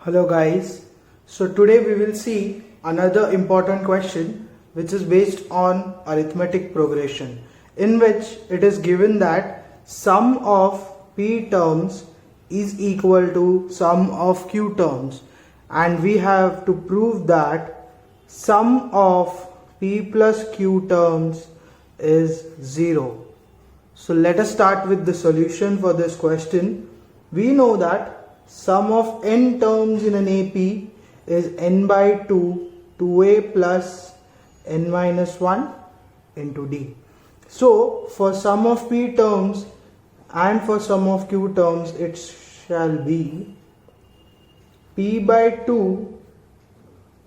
Hello guys, so today we will see another important question which is based on arithmetic progression, in which it is given that sum of p terms is equal to sum of q terms, and we have to prove that sum of p plus q terms is 0. So let us start with the solution for this question. We know that sum of n terms in an AP is n by 2, 2a plus n minus 1 into d. So for sum of p terms and for sum of q terms, it shall be p by 2,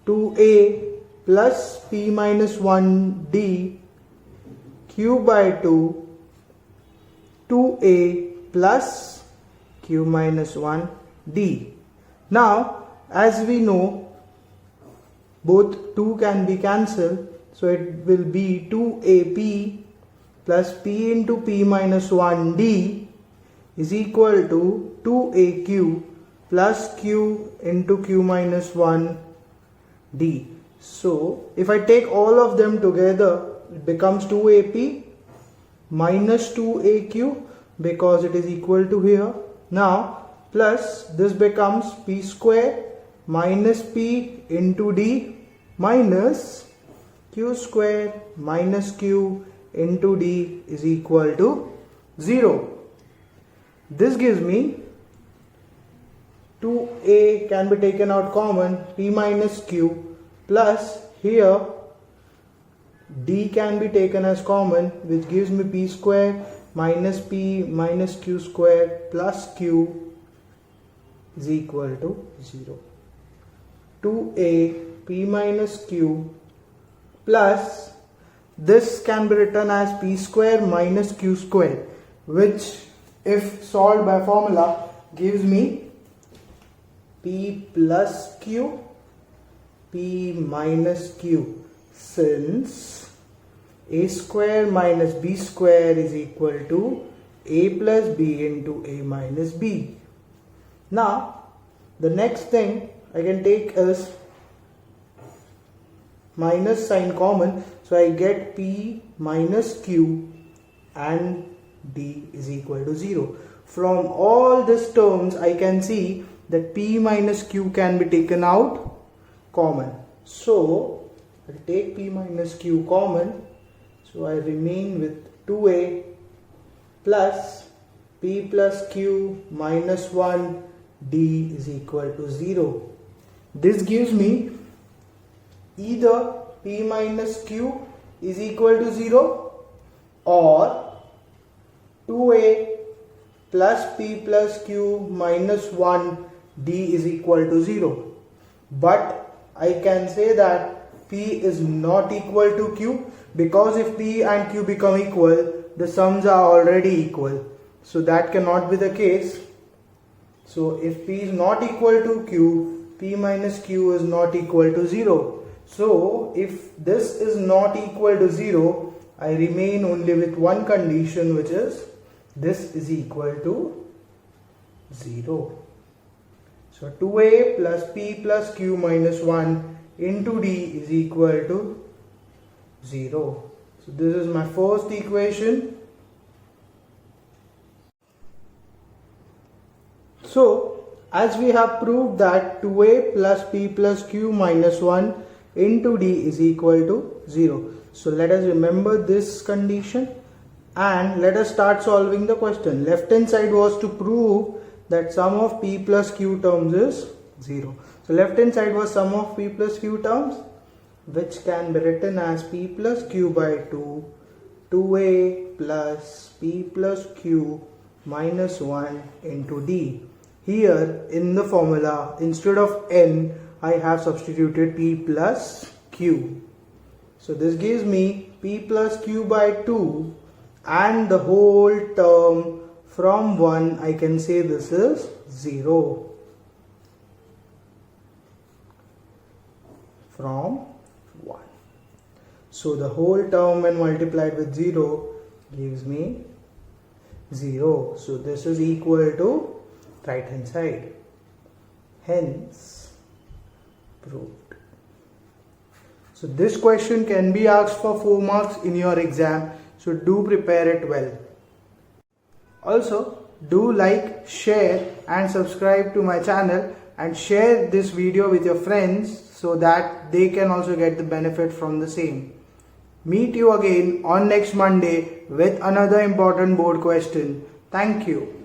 2a plus p minus 1 d, q by 2, 2a plus q minus 1 d. Now, as we know, both 2 can be cancelled, so it will be 2ap plus p into p minus 1 d is equal to 2aq plus q into q minus 1 d. So, if I take all of them together, it becomes 2ap minus 2aq because it is equal to here. Now, plus this becomes p square minus p into d minus q square minus q into d is equal to 0. This gives me 2a can be taken out common, p minus q, plus here d can be taken as common, which gives me p square minus p minus q square plus q is equal to 0. 2a p minus q plus this can be written as p square minus q square, which if solved by formula gives me p plus q, p minus q, since a square minus b square is equal to a plus b into a minus b. Now, the next thing I can take is minus sign common, so I get p minus q and d is equal to 0. From all these terms, I can see that p minus q can be taken out common. So, I take p minus q common, so I remain with 2a plus p plus q minus 1 d is equal to 0. This gives me either p minus q is equal to 0 or 2a plus p plus q minus 1 d is equal to 0. But I can say that p is not equal to q, because if p and q become equal, the sums are already equal. So that cannot be the case. So if p is not equal to q, p minus q is not equal to 0. So if this is not equal to 0, I remain only with one condition, which is this is equal to 0. So 2a plus p plus q minus 1 into d is equal to 0. So this is my first equation. So as we have proved that 2a plus p plus q minus 1 into d is equal to 0. So let us remember this condition and let us start solving the question. Left hand side was to prove that sum of p plus q terms is 0. So left hand side was sum of p plus q terms, which can be written as p plus q by 2, 2a plus p plus q minus 1 into d. Here in the formula, instead of n, I have substituted p plus q. So this gives me p plus q by 2 and the whole term from 1, I can say this is 0. From 1. So the whole term when multiplied with 0 gives me 0. So this is equal to right hand side. Hence proved. So this question can be asked for 4 marks in your exam, so do prepare it well. Also, do like, share and subscribe to my channel and share this video with your friends so that they can also get the benefit from the same. Meet you again on next Monday with another important board question. Thank you.